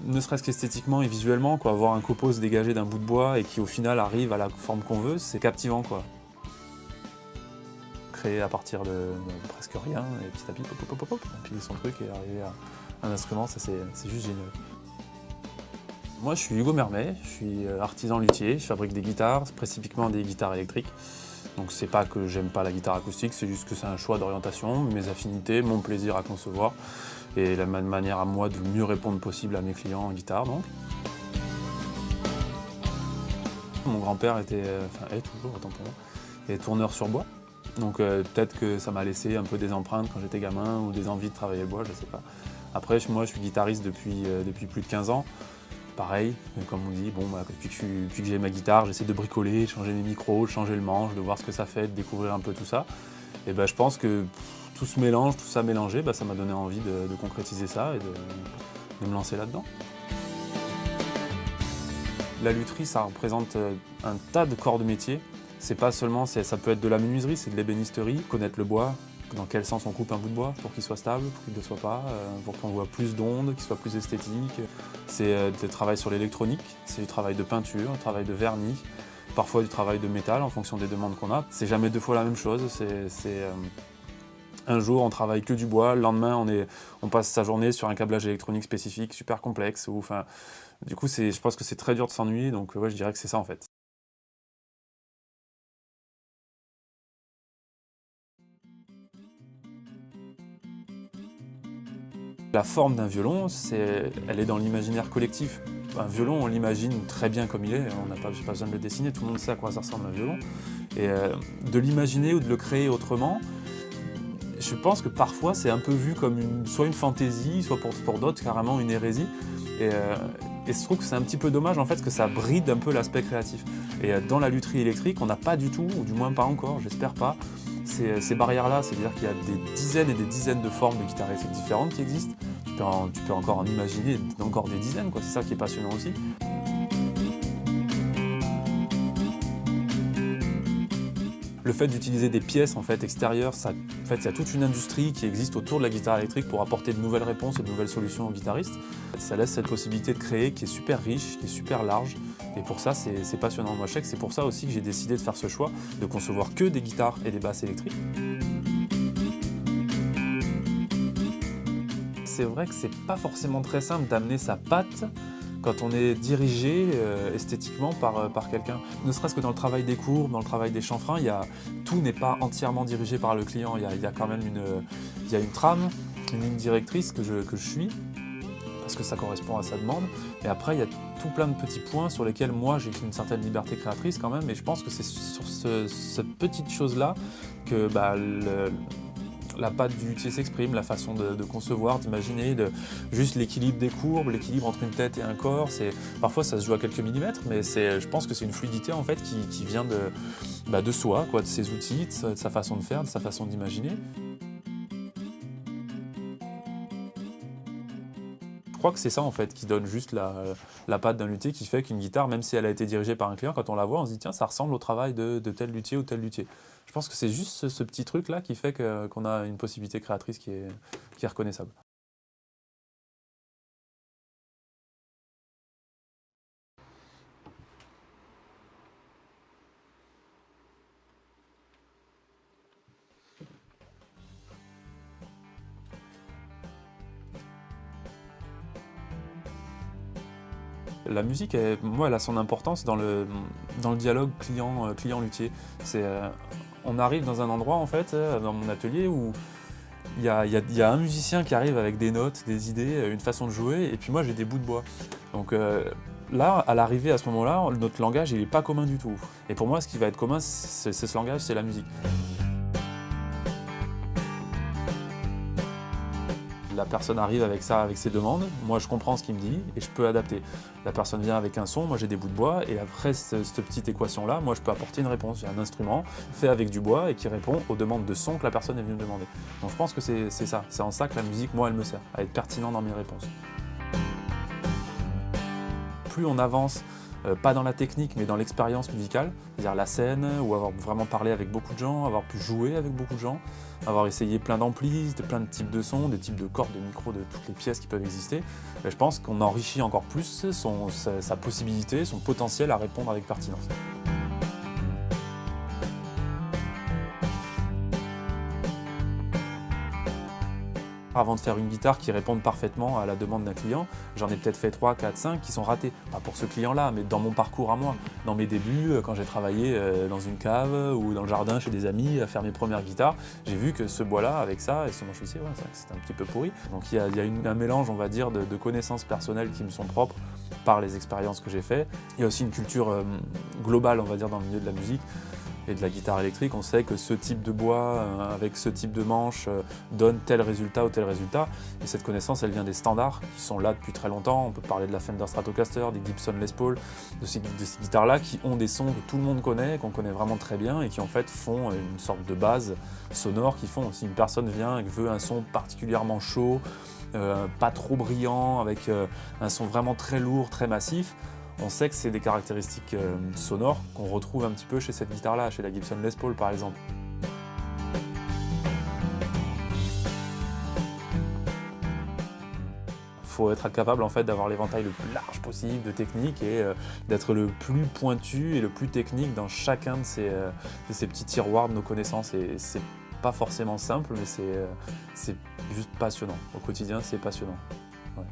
Ne serait-ce qu'esthétiquement et visuellement, quoi, voir un copeau se dégager d'un bout de bois et qui au final arrive à la forme qu'on veut, c'est captivant, quoi. Créer à partir de presque rien et petit à petit, pop, pop, pop, pop, empiler son truc et arriver à un instrument, ça c'est juste génial. Moi je suis Hugo Mermet, je suis artisan luthier, je fabrique des guitares, spécifiquement des guitares électriques. Donc c'est pas que j'aime pas la guitare acoustique, c'est juste que c'est un choix d'orientation, mes affinités, mon plaisir à concevoir et la manière à moi de mieux répondre possible à mes clients en guitare donc. Mon grand-père était, enfin est toujours, autant pour moi, est tourneur sur bois. Donc peut-être que ça m'a laissé un peu des empreintes quand j'étais gamin ou des envies de travailler le bois, je sais pas. Après moi je suis guitariste depuis plus de 15 ans. Pareil, comme on dit, bon, depuis que j'ai ma guitare, j'essaie de bricoler, de changer mes micros, de changer le manche, de voir ce que ça fait, de découvrir un peu tout ça. Et je pense que tout ce mélange, tout ça mélangé, ça m'a donné envie de concrétiser ça et de me lancer là-dedans. La lutherie, ça représente un tas de corps de métier. C'est pas seulement, ça peut être de la menuiserie, c'est de l'ébénisterie, connaître le bois, dans quel sens on coupe un bout de bois pour qu'il soit stable, pour qu'il ne le soit pas, pour qu'on voit plus d'ondes, qu'il soit plus esthétique. C'est du travail sur l'électronique, c'est du travail de peinture, du travail de vernis, parfois du travail de métal en fonction des demandes qu'on a. C'est jamais deux fois la même chose. Un jour on travaille que du bois, le lendemain on passe sa journée sur un câblage électronique spécifique super complexe. Du coup je pense que c'est très dur de s'ennuyer, donc ouais, je dirais que c'est ça en fait. La forme d'un violon, elle est dans l'imaginaire collectif. Un violon, on l'imagine très bien comme il est, on n'a pas besoin de le dessiner, tout le monde sait à quoi ça ressemble un violon. Et de l'imaginer ou de le créer autrement, je pense que parfois c'est un peu vu comme soit une fantaisie, soit pour d'autres carrément une hérésie. Et je trouve que c'est un petit peu dommage en fait que ça bride un peu l'aspect créatif. Et dans la lutherie électrique, on n'a pas du tout, ou du moins pas encore, j'espère pas, ces barrières-là. C'est-à-dire qu'il y a des dizaines et des dizaines de formes de guitare électrique différentes qui existent. Tu peux encore en imaginer encore des dizaines, quoi. C'est ça qui est passionnant aussi. Le fait d'utiliser des pièces en fait, extérieures, en fait, il y a toute une industrie qui existe autour de la guitare électrique pour apporter de nouvelles réponses et de nouvelles solutions aux guitaristes. Ça laisse cette possibilité de créer qui est super riche, qui est super large. Et pour ça, c'est passionnant. Moi, je sais que c'est pour ça aussi que j'ai décidé de faire ce choix, de concevoir que des guitares et des basses électriques. C'est vrai que c'est pas forcément très simple d'amener sa patte quand on est dirigé esthétiquement par quelqu'un. Ne serait-ce que dans le travail des courbes, dans le travail des chanfreins, tout n'est pas entièrement dirigé par le client. Il y a quand même une trame, une ligne directrice que je suis, parce que ça correspond à sa demande. Et après, il y a tout plein de petits points sur lesquels moi j'ai une certaine liberté créatrice quand même. Et je pense que c'est sur cette petite chose-là que la patte du luthier s'exprime, la façon de concevoir, d'imaginer, juste l'équilibre des courbes, l'équilibre entre une tête et un corps. Parfois ça se joue à quelques millimètres, mais je pense que c'est une fluidité en fait qui vient de soi, quoi, de ses outils, de sa façon de faire, de sa façon d'imaginer. Je crois que c'est ça en fait qui donne juste la patte d'un luthier, qui fait qu'une guitare, même si elle a été dirigée par un client, quand on la voit, on se dit tiens, ça ressemble au travail de tel luthier ou tel luthier. Je pense que c'est juste ce petit truc là qui fait qu'on a une possibilité créatrice qui est reconnaissable. La musique, moi, elle a son importance dans le dialogue client-luthier. On arrive dans un endroit, en fait, dans mon atelier, où il y a un musicien qui arrive avec des notes, des idées, une façon de jouer, et puis moi, j'ai des bouts de bois. Donc là, à l'arrivée, à ce moment-là, notre langage, il n'est pas commun du tout. Et pour moi, ce qui va être commun, c'est ce langage, c'est la musique. La personne arrive avec ça, avec ses demandes, moi je comprends ce qu'il me dit et je peux adapter. La personne vient avec un son, moi j'ai des bouts de bois et après cette petite équation-là, moi je peux apporter une réponse. J'ai un instrument fait avec du bois et qui répond aux demandes de son que la personne est venue me demander. Donc je pense que c'est ça, c'est en ça que la musique, moi, elle me sert, à être pertinent dans mes réponses. Plus on avance pas dans la technique mais dans l'expérience musicale, c'est-à-dire la scène, ou avoir vraiment parlé avec beaucoup de gens, avoir pu jouer avec beaucoup de gens, avoir essayé plein d'amplis, plein de types de sons, des types de cordes, de micros, de toutes les pièces qui peuvent exister. Et je pense qu'on enrichit encore plus sa possibilité, son potentiel à répondre avec pertinence. Avant de faire une guitare qui réponde parfaitement à la demande d'un client, j'en ai peut-être fait 3, 4, 5 qui sont ratés. Pas pour ce client-là, mais dans mon parcours à moi. Dans mes débuts, quand j'ai travaillé dans une cave ou dans le jardin chez des amis à faire mes premières guitares, j'ai vu que ce bois-là, avec ça, et ce manche-ci, ouais, c'était un petit peu pourri. Donc il y a un mélange, on va dire, de connaissances personnelles qui me sont propres par les expériences que j'ai faites. Il y a aussi une culture globale, on va dire, dans le milieu de la musique et de la guitare électrique. On sait que ce type de bois, avec ce type de manche, donne tel résultat ou tel résultat. Et cette connaissance, elle vient des standards qui sont là depuis très longtemps. On peut parler de la Fender Stratocaster, des Gibson Les Paul, de ces guitares-là qui ont des sons que tout le monde connaît, qu'on connaît vraiment très bien et qui en fait font une sorte de base sonore qui font, si une personne vient et veut un son particulièrement chaud, pas trop brillant, avec un son vraiment très lourd, très massif, on sait que c'est des caractéristiques sonores qu'on retrouve un petit peu chez cette guitare-là, chez la Gibson Les Paul par exemple. Il faut être capable en fait d'avoir l'éventail le plus large possible de techniques et d'être le plus pointu et le plus technique dans chacun de ces petits tiroirs de nos connaissances. Et c'est pas forcément simple, mais c'est juste passionnant. Au quotidien, c'est passionnant. Ouais.